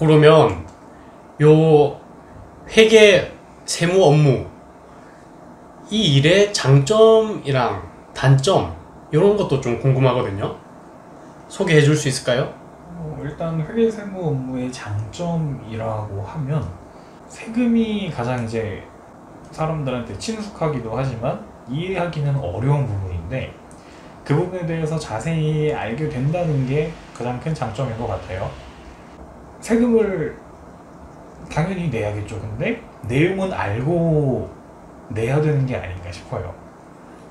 그러면 요 회계 세무 업무 이 일의 장점이랑 단점 이런 것도 좀 궁금하거든요. 소개해 줄 수 있을까요? 일단 회계세무 업무의 장점이라고 하면 세금이 가장 이제 사람들한테 친숙하기도 하지만 이해하기는 어려운 부분인데 그 부분에 대해서 자세히 알게 된다는 게 가장 큰 장점인 것 같아요. 세금을 당연히 내야겠죠. 근데 내용은 알고 내야 되는 게 아닌가 싶어요.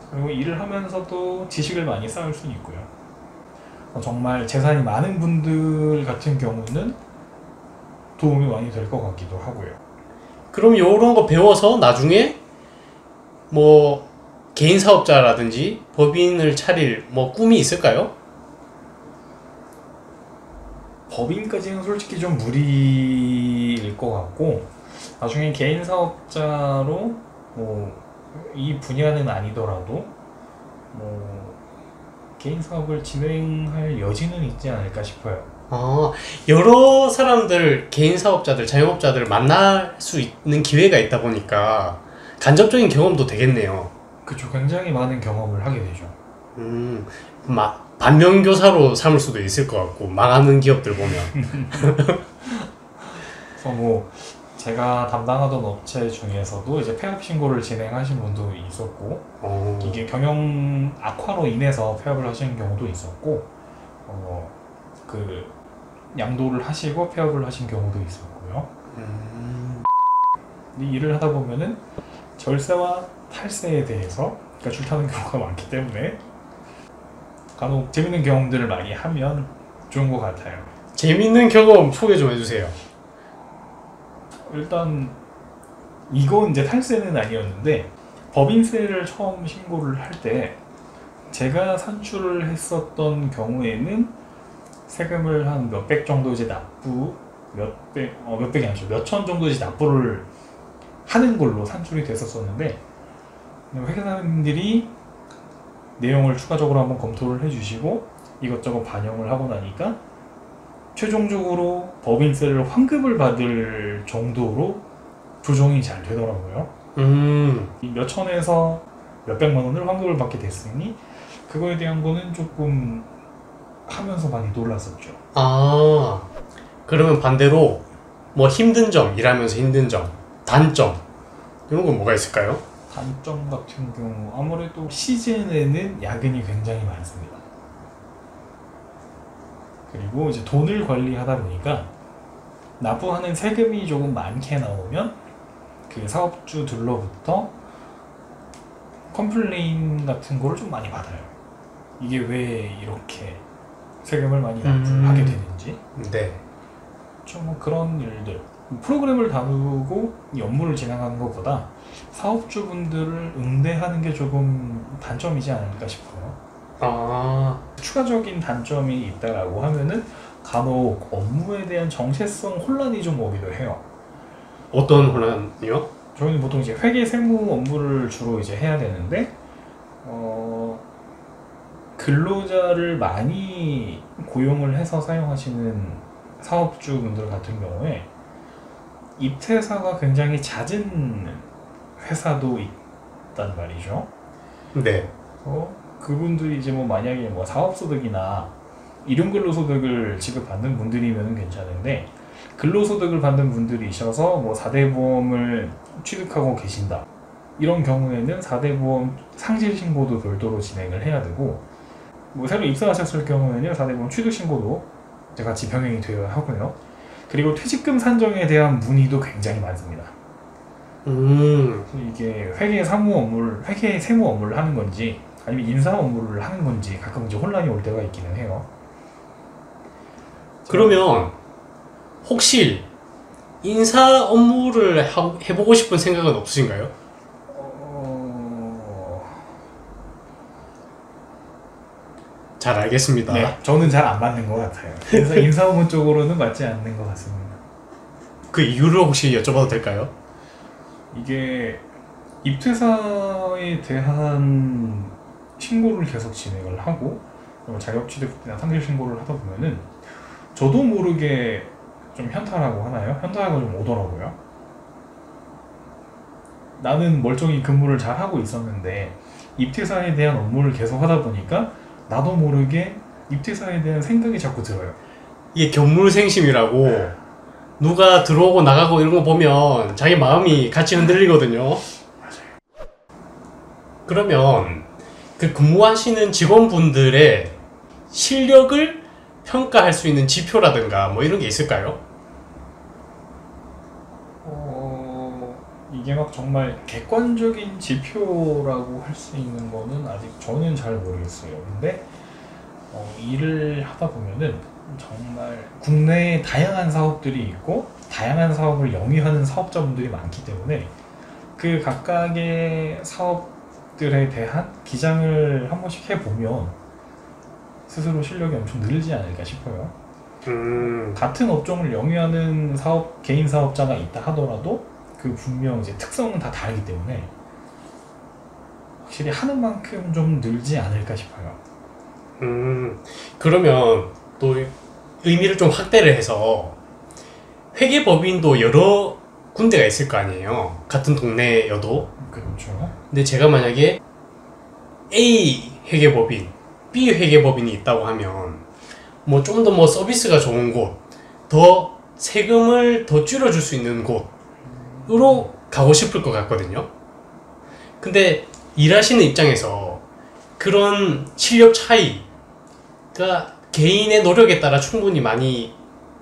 그리고 일을 하면서도 지식을 많이 쌓을 수 있고요. 정말 재산이 많은 분들 같은 경우는 도움이 많이 될 것 같기도 하고요. 그럼 요런 거 배워서 나중에 뭐 개인 사업자라든지 법인을 차릴 뭐 꿈이 있을까요? 법인까지는 솔직히 좀 무리일 것 같고 나중에 개인 사업자로 뭐 이 분야는 아니더라도 뭐 개인 사업을 진행할 여지는 있지 않을까 싶어요. 여러 사람들, 개인 사업자들, 자영업자들 만날 수 있는 기회가 있다 보니까 간접적인 경험도 되겠네요. 그쵸. 굉장히 많은 경험을 하게 되죠. 막 반면교사로 삼을 수도 있을 것 같고 망하는 기업들 보면. 그래서 뭐 제가 담당하던 업체 중에서도 이제 폐업 신고를 진행하신 분도 있었고 이게 경영 악화로 인해서 폐업을 하시는 경우도 있었고 그 양도를 하시고 폐업을 하신 경우도 있었고요. 이 일을 하다 보면은 절세와 탈세에 대해서 줄타는 경우가 많기 때문에 간혹 재밌는 경험들을 많이 하면 좋은 것 같아요. 재밌는 경험 소개 좀 해주세요. 일단 이건 이제 탈세는 아니었는데 법인세를 처음 신고를 할 때 제가 산출을 했었던 경우에는 세금을 한 몇백 정도 이제 몇백이 아니죠. 몇천 정도 이제 납부를 하는 걸로 산출이 됐었었는데 회계사님들이 내용을 추가적으로 한번 검토를 해주시고 이것저것 반영을 하고 나니까 최종적으로 법인세를 환급을 받을 정도로 조정이 잘 되더라고요. 몇 천에서 몇백만 원을 환급을 받게 됐으니 그거에 대한 거는 조금 하면서 많이 놀랐었죠. 그러면 반대로 뭐 힘든 점, 일하면서 힘든 점, 단점 이런 건 뭐가 있을까요? 단점 같은 경우 아무래도 시즌에는 야근이 굉장히 많습니다. 그리고 이제 돈을 관리하다 보니까 납부하는 세금이 조금 많게 나오면 그 사업주들로부터 컴플레인 같은 거를 좀 많이 받아요. 이게 왜 이렇게 세금을 많이 납부하게 되는지. 네. 좀 뭐 그런 일들. 프로그램을 다루고 이 업무를 진행하는 것보다 사업주분들을 응대하는 게 조금 단점이지 않을까 싶어요. 추가적인 단점이 있다라고 하면은 간혹 업무에 대한 정체성 혼란이 좀 오기도 해요. 어떤 혼란이요? 저희는 보통 이제 회계 세무 업무를 주로 이제 해야 되는데 근로자를 많이 고용을 해서 사용하시는 사업주분들 같은 경우에 입퇴사가 굉장히 잦은 회사도 있단 말이죠. 네. 그분들이 이제 뭐 만약에 뭐 사업소득이나 일용근로소득을 지급받는 분들이면 괜찮은데 근로소득을 받는 분들이셔서 뭐 4대 보험을 취득하고 계신다. 이런 경우에는 4대 보험 상실 신고도 별도로 진행을 해야 되고 뭐 새로 입사하셨을 경우에는 4대 보험 취득 신고도 이제 같이 병행이 되어야 하고요. 그리고 퇴직금 산정에 대한 문의도 굉장히 많습니다. 이게 회계 세무 업무를 하는 건지 아니면 인사 업무를 하는 건지 가끔 이제 혼란이 올 때가 있기는 해요. 그러면 혹시 인사 업무를 해보고 싶은 생각은 없으신가요? 잘 알겠습니다. 네, 저는 잘 안 맞는 것 같아요. 그래서 인사 업무 쪽으로는 맞지 않는 것 같습니다. 그 이유를 혹시 여쭤봐도 될까요? 이게 입퇴사에 대한 신고를 계속 진행을 하고 자격 취득이나 상실 신고를 하다 보면은 저도 모르게 좀 현타라고 하나요? 현타가 좀 오더라고요. 나는 멀쩡히 근무를 잘 하고 있었는데 입퇴사에 대한 업무를 계속 하다 보니까 나도 모르게 입퇴사에 대한 생각이 자꾸 들어요. 이게 견물생심이라고 누가 들어오고 나가고 이런 거 보면 자기 마음이 같이 흔들리거든요. 그러면 그 근무하시는 직원분들의 실력을 평가할 수 있는 지표라든가 뭐 이런 게 있을까요? 이게 막 정말 객관적인 지표라고 할 수 있는 거는 아직 저는 잘 모르겠어요. 근데 일을 하다 보면은 정말 국내에 다양한 사업들이 있고 다양한 사업을 영위하는 사업자분들이 많기 때문에 그 각각의 사업들에 대한 기장을 한 번씩 해보면 스스로 실력이 엄청 늘지 않을까 싶어요. 같은 업종을 영위하는 개인 사업자가 있다 하더라도 그 분명 이제 특성은 다 다르기 때문에 확실히 하는 만큼 좀 늘지 않을까 싶어요. 그러면 또 의미를 좀 확대를 해서 회계법인도 여러 군데가 있을 거 아니에요. 같은 동네여도. 그렇죠. 근데 제가 만약에 A 회계법인, B 회계법인이 있다고 하면 뭐 좀 더 뭐 서비스가 좋은 곳, 더 세금을 더 줄여줄 수 있는 곳으로 가고 싶을 것 같거든요. 근데 일하시는 입장에서 그런 실력 차이가 개인의 노력에 따라 충분히 많이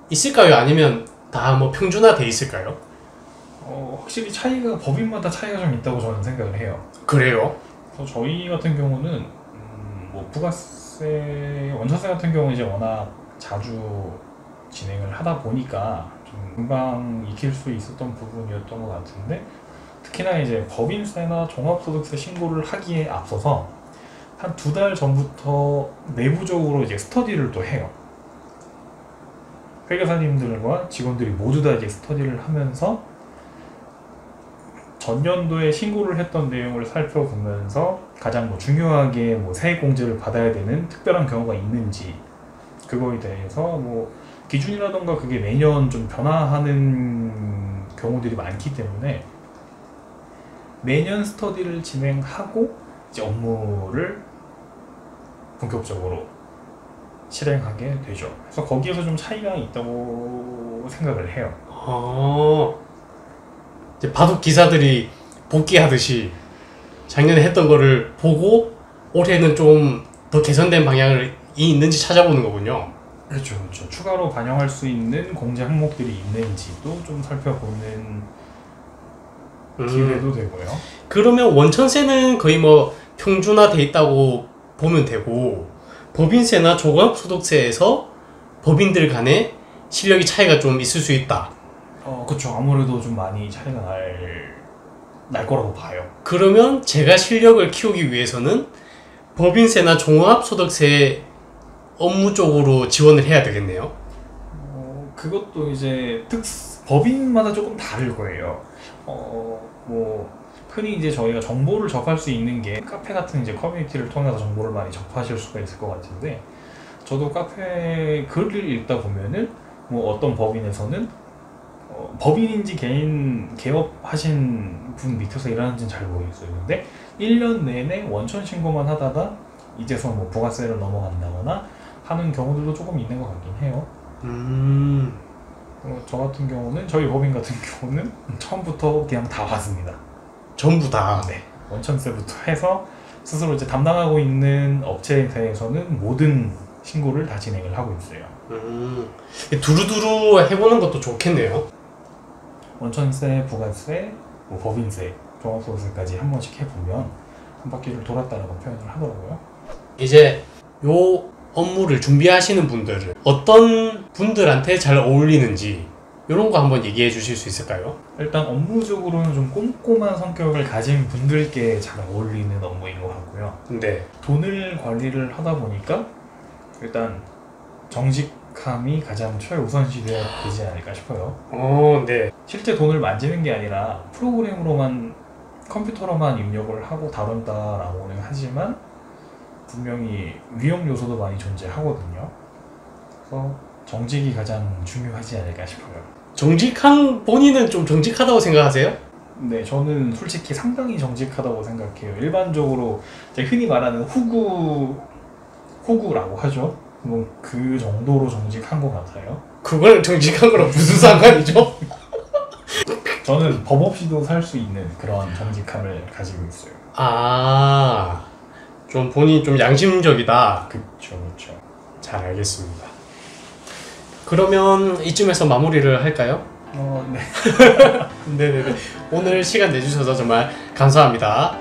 있을까요? 아니면 다 뭐 평준화돼 있을까요? 확실히 법인마다 차이가 좀 있다고 저는 생각을 해요. 그래요? 그래서 저희 같은 경우는 뭐 부가세, 원천세 같은 경우는 이제 워낙 자주 진행을 하다 보니까 좀 금방 익힐 수 있었던 부분이었던 것 같은데, 특히나 이제 법인세나 종합소득세 신고를 하기에 앞서서 한 2달 전부터 내부적으로 이제 스터디를 또 해요. 회계사님들과 직원들이 모두 다 이제 스터디를 하면서 전년도에 신고를 했던 내용을 살펴보면서 가장 뭐 중요하게 뭐 세액공제를 받아야 되는 특별한 경우가 있는지, 그거에 대해서 뭐 기준이라던가 그게 매년 좀 변화하는 경우들이 많기 때문에 매년 스터디를 진행하고 이제 업무를 본격적으로 실행하게 되죠. 그래서 거기에서 좀 차이가 있다고 생각을 해요. 이제 바둑 기사들이 복귀하듯이 작년에 했던 거를 보고 올해는 좀 더 개선된 방향이 있는지 찾아보는 거군요. 그렇죠. 추가로 반영할 수 있는 공제 항목들이 있는지도 좀 살펴보는 기회도 되고요. 그러면 원천세는 거의 뭐 평준화돼 있다고 보면 되고, 법인세나 종합소득세에서 법인들 간의 실력이 차이가 좀 있을 수 있다. 그렇죠. 아무래도 좀 많이 차이가 날 거라고 봐요. 그러면 제가 실력을 키우기 위해서는 법인세나 종합소득세 업무 쪽으로 지원을 해야 되겠네요. 그것도 이제 법인마다 조금 다를 거예요. 뭐 흔히 이제 저희가 정보를 접할 수 있는 게 카페 같은 이제 커뮤니티를 통해서 정보를 많이 접하실 수가 있을 것 같은데, 저도 카페 글을 읽다 보면은 뭐 어떤 법인에서는 법인인지 개업하신 분 밑에서 일하는지는 잘 모르겠어요. 근데 1년 내내 원천 신고만 하다가 이제서 뭐 부가세를 넘어간다거나 하는 경우들도 조금 있는 것 같긴 해요. 저 같은 경우는, 저희 법인 같은 경우는 처음부터 그냥 다 받습니다. 전부 다? 네. 원천세부터 해서 스스로 이제 담당하고 있는 업체에 대해서는 모든 신고를 다 진행을 하고 있어요. 두루두루 해보는 것도 좋겠네요. 원천세, 부가세, 뭐 법인세, 종합소득세까지 한 번씩 해보면 한 바퀴를 돌았다라고 표현을 하더라고요. 이제 요 업무를 준비하시는 분들은 어떤 분들한테 잘 어울리는지 이런 거 한번 얘기해 주실 수 있을까요? 일단 업무적으로는 좀 꼼꼼한 성격을 가진 분들께 잘 어울리는 업무인 것 같고요. 네. 돈을 관리를 하다 보니까 일단 정직함이 가장 최우선시 되지 않을까 싶어요. 네. 실제 돈을 만지는 게 아니라 프로그램으로만, 컴퓨터로만 입력을 하고 다룬다라고는 하지만 분명히 위험 요소도 많이 존재하거든요. 그래서 정직이 가장 중요하지 않을까 싶어요. 정직한 본인은 좀 정직하다고 생각하세요? 네, 저는 솔직히 상당히 정직하다고 생각해요. 일반적으로 이제 흔히 말하는 호구라고 하죠. 뭐 그 정도로 정직한 것 같아요. 그걸 정직한 거랑 무슨 상관이죠? 저는 법 없이도 살 수 있는 그런 정직함을 가지고 있어요. 아, 좀 본인이 좀 양심적이다. 그쵸. 잘 알겠습니다. 그러면 이쯤에서 마무리를 할까요? 네. 네네네. 오늘 시간 내주셔서 정말 감사합니다.